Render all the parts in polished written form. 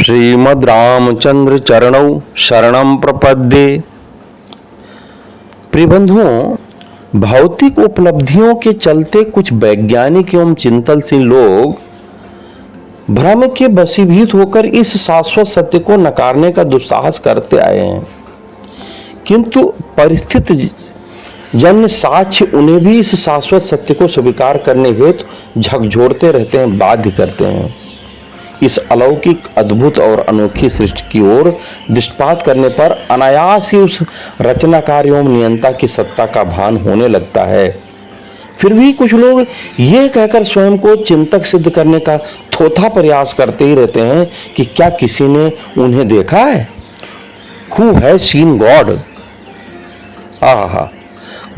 श्रीमद् रामचंद्र चरणौ शरणं प्रपद्ये। प्रिय बंधुओं, भौतिक उपलब्धियों के चलते कुछ वैज्ञानिक एवं चिंतनशील लोग भ्रम के वशीभूत होकर इस शाश्वत सत्य को नकारने का दुस्साहस करते आए हैं, किंतु परिस्थिति जन्य साक्ष्य उन्हें भी इस शाश्वत सत्य को स्वीकार करने हेतु झकझोरते रहते हैं, बाध्य करते हैं। इस अलौकिक, अद्भुत और अनोखी सृष्टि की ओर दृष्टिपात करने पर अनायास ही उस रचनाकार एवं नियंता की सत्ता का भान होने लगता है। फिर भी कुछ लोग ये कहकर स्वयं को चिंतक सिद्ध करने का थोथा प्रयास करते ही रहते हैं कि क्या किसी ने उन्हें देखा है? Who has seen God?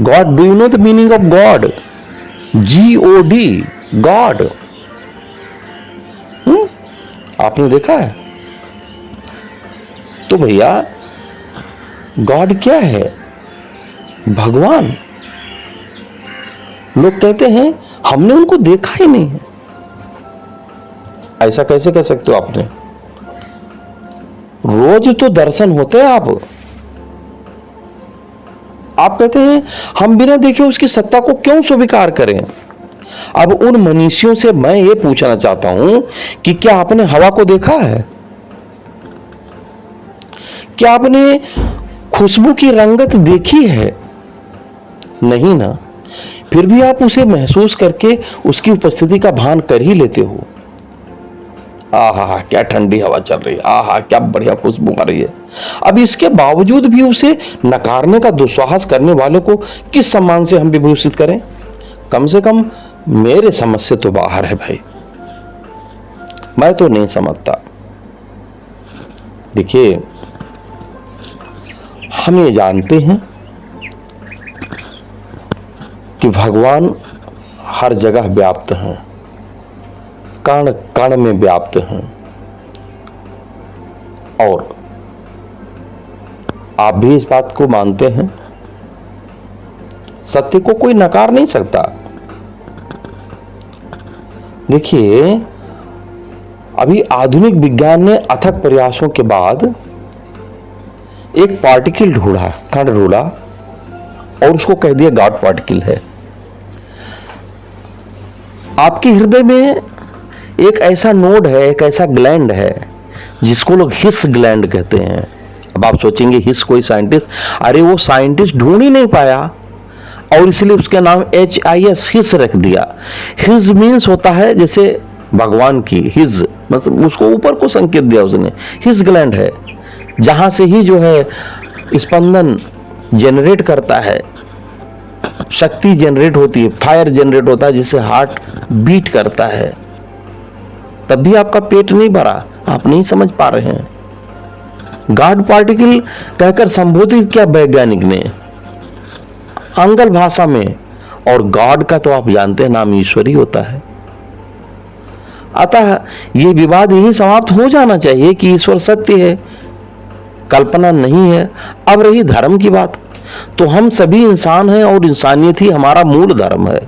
God, do you know the meaning of God? God, God. आपने देखा है? तो भैया, गॉड क्या है? भगवान। लोग कहते हैं हमने उनको देखा ही नहीं है। ऐसा कैसे कह सकते हो आपने? रोज तो दर्शन होते हैं। आप कहते हैं हम बिना देखे उसकी सत्ता को क्यों स्वीकार करें? अब उन मनीषियों से मैं ये पूछना चाहता हूं कि क्या आपने हवा को देखा है? क्या आपने खुशबू की रंगत देखी है? नहीं ना। फिर भी आप उसे महसूस करके उसकी उपस्थिति का भान कर ही लेते हो। क्या ठंडी हवा चल रही है, क्या बढ़िया खुशबू आ रही है। अब इसके बावजूद भी उसे नकारने का दुस्साहस करने वाले को किस सम्मान से हम विभूषित करें? कम से कम मेरे समझ से तो बाहर है भाई। मैं तो नहीं समझता। देखिए, हम ये जानते हैं कि भगवान हर जगह व्याप्त हैं, कण कण में व्याप्त हैं, और आप भी इस बात को मानते हैं। सत्य को कोई नकार नहीं सकता। देखिए, अभी आधुनिक विज्ञान ने अथक प्रयासों के बाद एक पार्टिकल ढूंढा, कण ढूंढा, और उसको कह दिया गॉड पार्टिकल है। आपके हृदय में एक ऐसा नोड है, एक ऐसा ग्लैंड है जिसको लोग हिस ग्लैंड कहते हैं। अब आप सोचेंगे हिस कोई साइंटिस्ट? अरे वो साइंटिस्ट ढूंढ ही नहीं पाया और इसलिए उसका नाम HIS हिस रख दिया। हिज मीन्स होता है जैसे भगवान की हिज, मतलब उसको ऊपर को संकेत दिया उसने। हिज ग्लैंड है जहां से ही जो है स्पंदन जनरेट करता है, शक्ति जनरेट होती है, फायर जनरेट होता है, जिससे हार्ट बीट करता है। तब भी आपका पेट नहीं भरा, आप नहीं समझ पा रहे हैं। गॉड पार्टिकल कहकर संबोधित किया वैज्ञानिक ने आंग्ल भाषा में, और गॉड का तो आप जानते हैं नाम ईश्वर ही होता है। अतः यह विवाद यही समाप्त हो जाना चाहिए कि ईश्वर सत्य है, कल्पना नहीं है। अब रही धर्म की बात, तो हम सभी इंसान हैं और इंसानियत ही हमारा मूल धर्म है।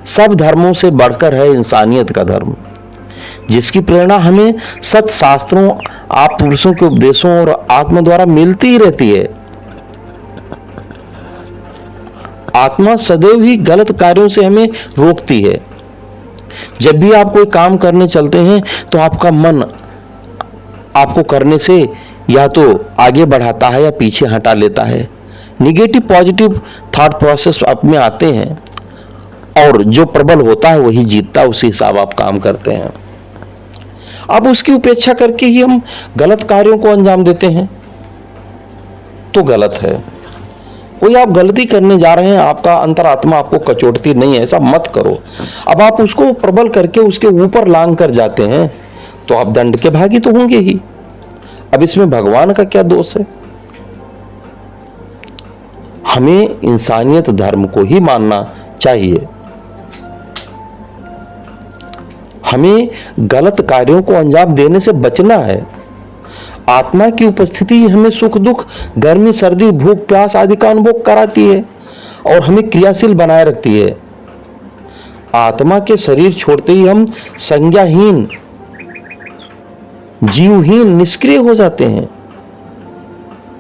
सब धर्मों से बढ़कर है इंसानियत का धर्म, जिसकी प्रेरणा हमें सत शास्त्रों, आप पुरुषों के उपदेशों और आत्मा द्वारा मिलती ही रहती है। आत्मा सदैव ही गलत कार्यों से हमें रोकती है। जब भी आप कोई काम करने चलते हैं तो आपका मन आपको करने से या तो आगे बढ़ाता है या पीछे हटा लेता है। निगेटिव पॉजिटिव थॉट प्रोसेस आप में आते हैं और जो प्रबल होता है वही जीतता है, उसी हिसाब आप काम करते हैं। अब उसकी उपेक्षा करके ही हम गलत कार्यों को अंजाम देते हैं, तो गलत है। कोई आप गलती करने जा रहे हैं, आपका अंतरात्मा आपको कचोटती नहीं है, ऐसा मत करो। अब आप उसको प्रबल करके उसके ऊपर लांग कर जाते हैं तो आप दंड के भागी तो होंगे ही। अब इसमें भगवान का क्या दोष है? हमें इंसानियत धर्म को ही मानना चाहिए। हमें गलत कार्यों को अंजाम देने से बचना है। आत्मा की उपस्थिति हमें सुख दुख, गर्मी सर्दी, भूख प्यास आदि का अनुभव कराती है और हमें क्रियाशील बनाए रखती है। आत्मा के शरीर छोड़ते ही हम संज्ञाहीन जीवहीन निष्क्रिय हो जाते हैं।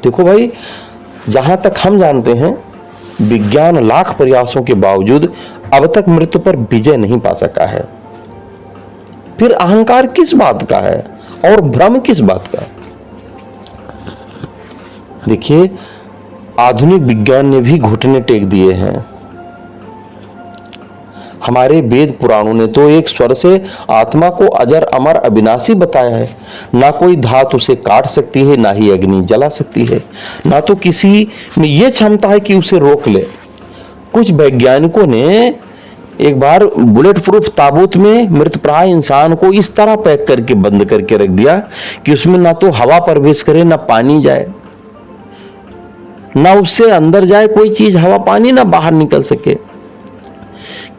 देखो भाई, जहां तक हम जानते हैं, विज्ञान लाख प्रयासों के बावजूद अब तक मृत्यु पर विजय नहीं पा सका है। फिर अहंकार किस बात का है और भ्रम किस बात का? देखिए, आधुनिक विज्ञान ने भी घुटने टेक दिए हैं। हमारे वेद पुराणों ने तो एक स्वर से आत्मा को अजर अमर अविनाशी बताया है। ना कोई धातु उसे काट सकती है, ना ही अग्नि जला सकती है, ना तो किसी में यह क्षमता है कि उसे रोक ले। कुछ वैज्ञानिकों ने एक बार बुलेट प्रूफ ताबूत में मृतप्राय इंसान को इस तरह पैक करके बंद करके रख दिया कि उसमें ना तो हवा प्रवेश करे, ना पानी जाए, ना उससे अंदर जाए कोई चीज, हवा पानी ना बाहर निकल सके।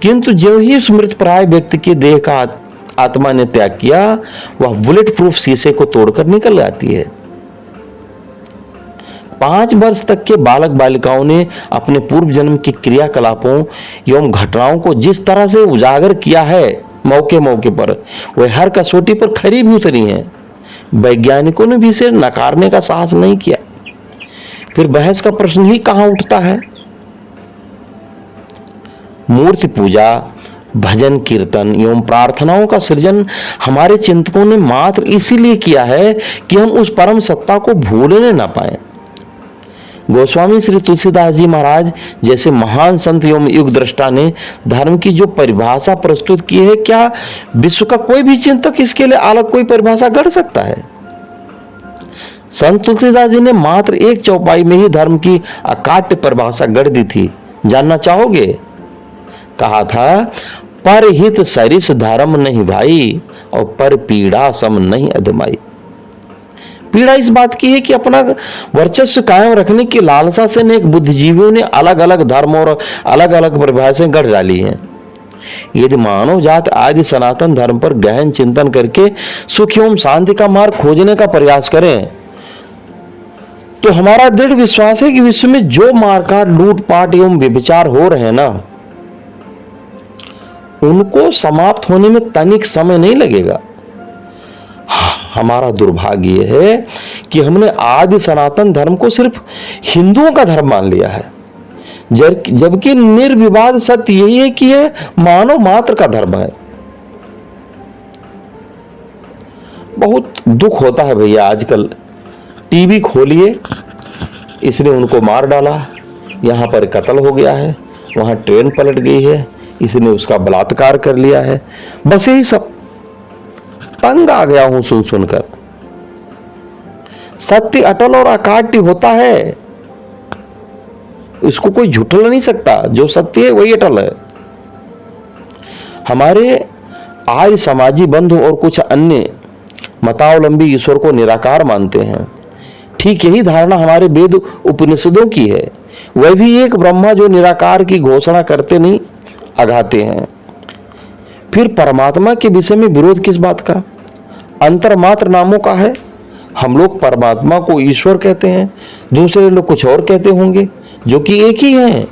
किंतु जो ही उस मृतप्राय व्यक्ति के देह का आत्मा ने त्याग किया, वह बुलेट प्रूफ शीशे को तोड़कर निकल आती है। 5 वर्ष तक के बालक बालिकाओं ने अपने पूर्व जन्म के क्रियाकलापों एवं घटनाओं को जिस तरह से उजागर किया है मौके मौके पर, वह हर कसौटी पर खरी भी उतरी हैं। वैज्ञानिकों ने भी इसे नकारने का साहस नहीं किया। फिर बहस का प्रश्न ही कहां उठता है? मूर्ति पूजा, भजन कीर्तन एवं प्रार्थनाओं का सृजन हमारे चिंतकों ने मात्र इसीलिए किया है कि हम उस परम सत्ता को भूलने ना पाए। गोस्वामी श्री तुलसीदास जी महाराज जैसे महान संत एवं युग दृष्टा ने धर्म की जो परिभाषा प्रस्तुत की है, क्या विश्व का कोई भी चिंतक इसके लिए अलग कोई परिभाषा गढ़ सकता है? संत तुलसीदास जी ने मात्र एक चौपाई में ही धर्म की अकाट्य परिभाषा गढ़ दी थी। जानना चाहोगे? कहा था, पर हित सरिस धर्म नहीं भाई, और पर पीड़ा सम नहीं अधमाई। पीड़ा इस बात की है कि अपना वर्चस्व कायम रखने की लालसा से अनेक बुद्धिजीवियों ने अलग अलग धर्म और अलग अलग परिभाषाएं गढ़ डाली हैं। यदि मानव जात आदि सनातन धर्म पर गहन चिंतन करके सुख एवं शांति का मार्ग खोजने का प्रयास करें, तो हमारा दृढ़ विश्वास है कि विश्व में जो मारकाट, लूटपाट एवं व्यभिचार हो रहे हैं ना, उनको समाप्त होने में तनिक समय नहीं लगेगा। हमारा दुर्भाग्य यह है कि हमने आदि सनातन धर्म को सिर्फ हिंदुओं का धर्म मान लिया है, जबकि निर्विवाद सत्य यही है कि यह मानव मात्र का धर्म है। बहुत दुख होता है भैया, आजकल टीवी खोलिए, इसने उनको मार डाला, यहां पर कत्ल हो गया है, वहां ट्रेन पलट गई है, इसने उसका बलात्कार कर लिया है, बस यही सब। तंग आ गया हूं सुन सुनकर। सत्य अटल और अकाट्य होता है, इसको कोई झुठला नहीं सकता। जो सत्य है वही अटल है। हमारे आर्य समाजी बंधु और कुछ अन्य मतावलंबी ईश्वर को निराकार मानते हैं। ठीक यही धारणा हमारे वेद उपनिषदों की है। वह भी एक ब्रह्मा जो निराकार की घोषणा करते नहीं, आघाते हैं। फिर परमात्मा के विषय में विरोध किस बात का? अंतर्मात्र नामों का है। हम लोग परमात्मा को ईश्वर कहते हैं, दूसरे लोग कुछ और कहते होंगे, जो कि एक ही है।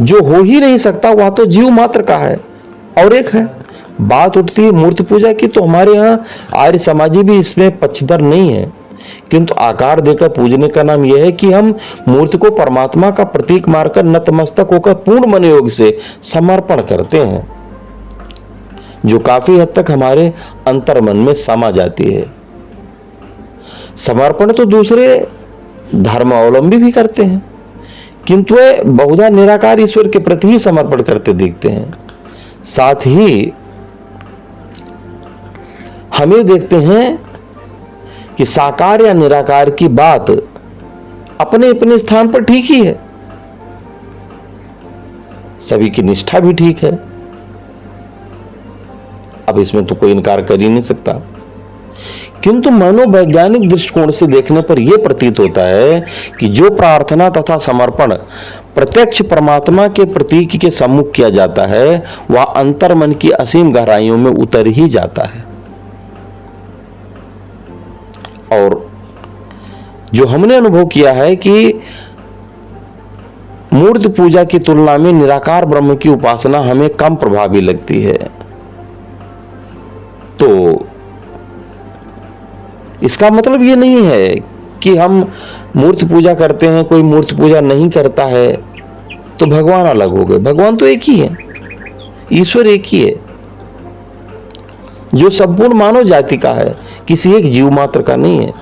जो हो ही नहीं सकता वह तो जीव मात्र का है और एक है। बात उठती है मूर्ति पूजा की, तो हमारे यहाँ आर्य समाजी भी इसमें पक्षधर नहीं है, किंतु आकार देकर पूजने का नाम यह है कि हम मूर्ति को परमात्मा का प्रतीक मारकर नतमस्तक होकर पूर्ण मनोयोग से समर्पण करते हैं, जो काफी हद तक हमारे अंतर्मन में समा जाती है। समर्पण तो दूसरे धर्मावलंबी भी करते हैं, किंतु वे बहुधा निराकार ईश्वर के प्रति ही समर्पण करते दिखते हैं। साथ ही हमें देखते हैं कि साकार या निराकार की बात अपने अपने स्थान पर ठीक ही है, सभी की निष्ठा भी ठीक है। अब इसमें तो कोई इनकार कर ही नहीं सकता। किंतु मनोवैज्ञानिक दृष्टिकोण से देखने पर यह प्रतीत होता है कि जो प्रार्थना तथा समर्पण प्रत्यक्ष परमात्मा के प्रतीक के सम्मुख किया जाता है, वह अंतर्मन की असीम गहराइयों में उतर ही जाता है। और जो हमने अनुभव किया है कि मूर्ति पूजा की तुलना में निराकार ब्रह्म की उपासना हमें कम प्रभावी लगती है। तो इसका मतलब ये नहीं है कि हम मूर्ति पूजा करते हैं, कोई मूर्ति पूजा नहीं करता है तो भगवान अलग हो गए। भगवान तो एक ही है, ईश्वर एक ही है जो संपूर्ण मानव जाति का है, किसी एक जीव मात्र का नहीं है।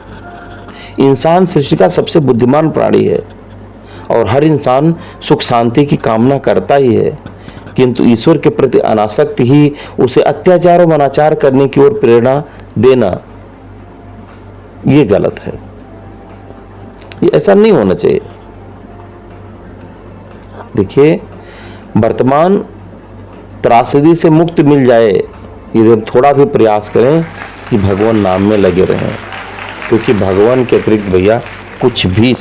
इंसान सृष्टि का सबसे बुद्धिमान प्राणी है और हर इंसान सुख शांति की कामना करता ही है, किंतु ईश्वर के प्रति अनासक्ति ही उसे अत्याचार और अनाचार करने की ओर प्रेरणा देना, ये गलत है। ये ऐसा नहीं होना चाहिए। देखिए, वर्तमान त्रासदी से मुक्ति मिल जाए, यदि हम थोड़ा भी प्रयास करें कि भगवान नाम में लगे रहें, क्योंकि भगवान के अतिरिक्त भैया कुछ भी